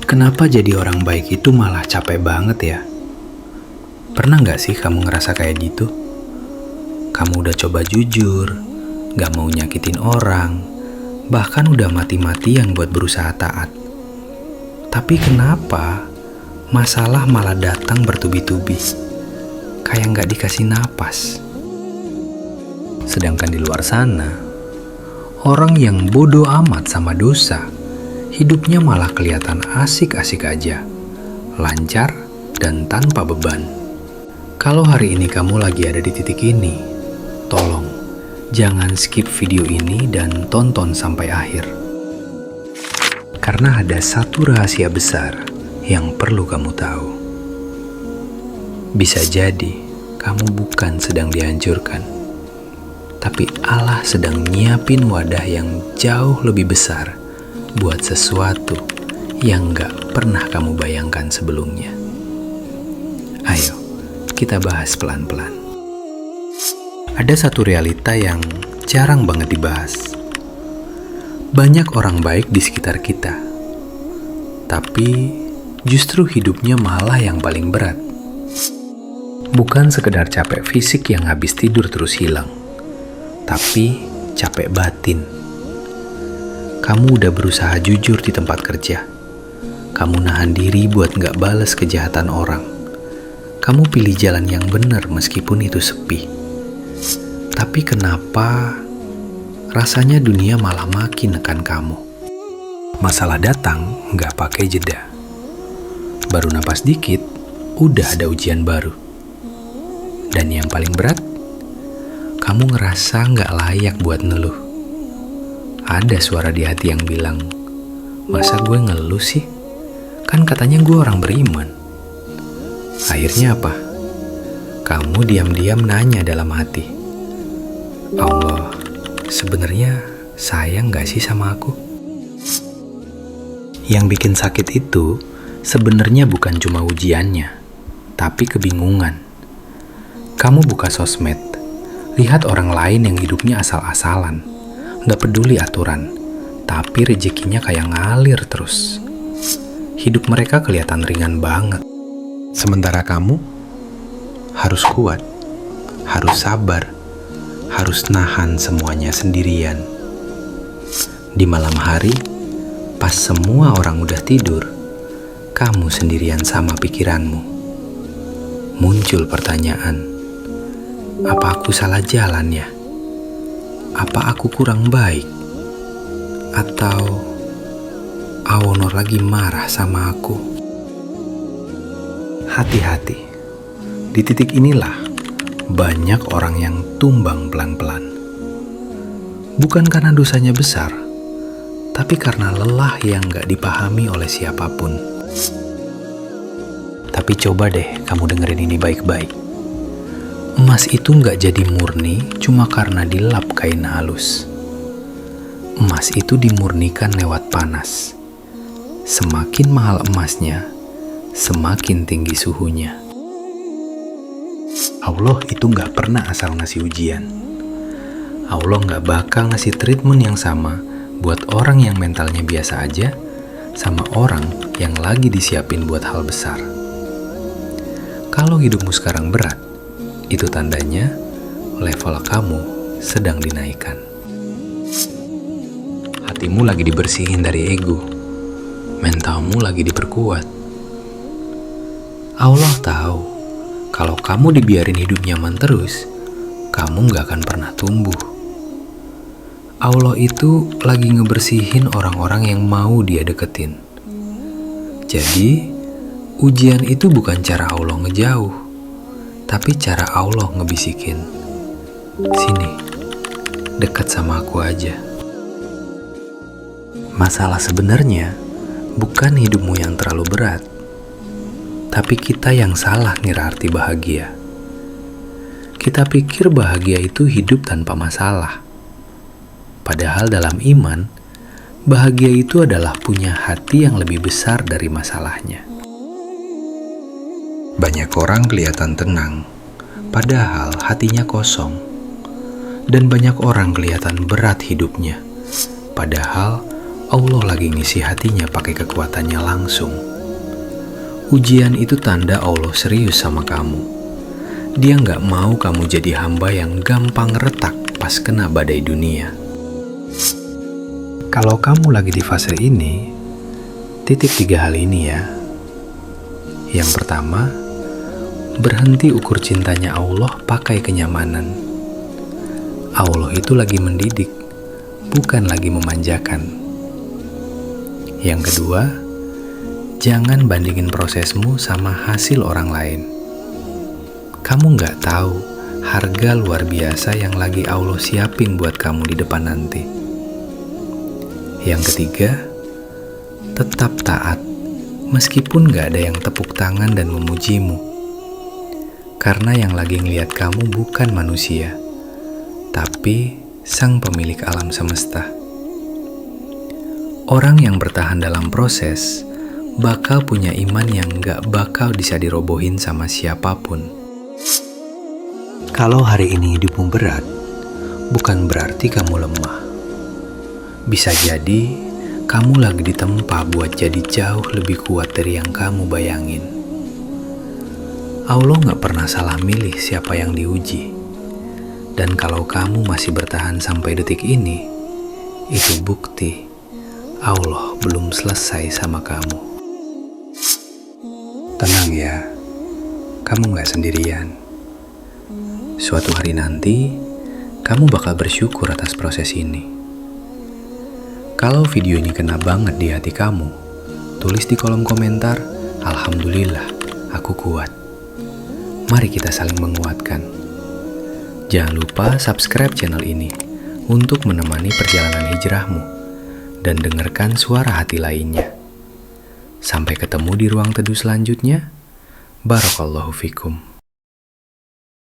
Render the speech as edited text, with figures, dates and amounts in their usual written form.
Kenapa jadi orang baik itu malah capek banget ya? Pernah gak sih kamu ngerasa kayak gitu? Kamu udah coba jujur, gak mau nyakitin orang, bahkan udah mati-matian buat berusaha taat. Tapi kenapa masalah malah datang bertubi-tubi? Kayak gak dikasih napas. Sedangkan di luar sana, orang yang bodoh amat sama dosa, hidupnya malah kelihatan asik-asik aja, lancar dan tanpa beban. Kalau hari ini kamu lagi ada di titik ini, tolong jangan skip video ini dan tonton sampai akhir. Karena ada satu rahasia besar yang perlu kamu tahu. Bisa jadi kamu bukan sedang dihancurkan, tapi Allah sedang nyiapin wadah yang jauh lebih besar buat sesuatu yang gak pernah kamu bayangkan sebelumnya. Ayo, kita bahas pelan-pelan. Ada satu realita yang jarang banget dibahas. Banyak orang baik di sekitar kita, tapi justru hidupnya malah yang paling berat. Bukan sekedar capek fisik yang habis tidur terus hilang, tapi capek batin. Kamu udah berusaha jujur di tempat kerja. Kamu nahan diri buat gak bales kejahatan orang. Kamu pilih jalan yang benar meskipun itu sepi. Tapi kenapa rasanya dunia malah makin nekan kamu? Masalah datang gak pakai jeda. Baru napas dikit, udah ada ujian baru. Dan yang paling berat, kamu ngerasa gak layak buat ngeluh. Ada suara di hati yang bilang, masa gue ngeluh sih? Kan katanya gue orang beriman. Akhirnya apa? Kamu diam-diam nanya dalam hati, Allah, sebenarnya sayang gak sih sama aku? Yang bikin sakit itu sebenarnya bukan cuma ujiannya, tapi kebingungan. Kamu buka sosmed, lihat orang lain yang hidupnya asal-asalan, gak peduli aturan, tapi rezekinya kayak ngalir terus. Hidup mereka kelihatan ringan banget. Sementara kamu harus kuat, harus sabar, harus nahan semuanya sendirian. Di malam hari, pas semua orang udah tidur, kamu sendirian sama pikiranmu. Muncul pertanyaan, apa aku salah jalan ya? Apa aku kurang baik? Atau Awonor lagi marah sama aku? Hati-hati. Di titik inilah banyak orang yang tumbang pelan-pelan. Bukan karena dosanya besar, tapi karena lelah yang gak dipahami oleh siapapun. Tapi coba deh kamu dengerin ini baik-baik. Emas itu gak jadi murni cuma karena dilap kain halus. Emas itu dimurnikan lewat panas. Semakin mahal emasnya, semakin tinggi suhunya. Allah itu gak pernah asal ngasih ujian. Allah gak bakal ngasih treatment yang sama buat orang yang mentalnya biasa aja sama orang yang lagi disiapin buat hal besar. Kalau hidupmu sekarang berat, itu tandanya level kamu sedang dinaikkan. Hatimu lagi dibersihin dari ego, mentalmu lagi diperkuat. Allah tahu kalau kamu dibiarin hidup nyaman terus, kamu gak akan pernah tumbuh. Allah itu lagi ngebersihin orang-orang yang mau dia deketin. Jadi, ujian itu bukan cara Allah ngejauh, tapi cara Allah ngebisikin, sini, dekat sama aku aja. Masalah sebenarnya bukan hidupmu yang terlalu berat, tapi kita yang salah ngira arti bahagia. Kita pikir bahagia itu hidup tanpa masalah. Padahal dalam iman, bahagia itu adalah punya hati yang lebih besar dari masalahnya. Banyak orang kelihatan tenang, padahal hatinya kosong. Dan banyak orang kelihatan berat hidupnya, padahal Allah lagi ngisi hatinya pakai kekuatannya langsung. Ujian itu tanda Allah serius sama kamu. Dia nggak mau kamu jadi hamba yang gampang retak pas kena badai dunia. Kalau kamu lagi di fase ini, titip 3 hal ini ya. Yang pertama, berhenti ukur cintanya Allah pakai kenyamanan. Allah itu lagi mendidik, bukan lagi memanjakan. Yang kedua, jangan bandingin prosesmu sama hasil orang lain. Kamu nggak tahu harga luar biasa yang lagi Allah siapin buat kamu di depan nanti. Yang ketiga, tetap taat, meskipun nggak ada yang tepuk tangan dan memujimu. Karena yang lagi ngeliat kamu bukan manusia, tapi sang pemilik alam semesta. Orang yang bertahan dalam proses bakal punya iman yang gak bakal bisa dirobohin sama siapapun. Kalau hari ini hidupmu berat, bukan berarti kamu lemah. Bisa jadi kamu lagi ditempa buat jadi jauh lebih kuat dari yang kamu bayangin. Allah gak pernah salah milih siapa yang diuji. Dan kalau kamu masih bertahan sampai detik ini, itu bukti Allah belum selesai sama kamu. Tenang ya, kamu gak sendirian. Suatu hari nanti, kamu bakal bersyukur atas proses ini. Kalau video ini kena banget di hati kamu, tulis di kolom komentar, Alhamdulillah, aku kuat. Mari kita saling menguatkan. Jangan lupa subscribe channel ini untuk menemani perjalanan hijrahmu dan dengarkan suara hati lainnya. Sampai ketemu di ruang teduh selanjutnya. Barakallahu fikum.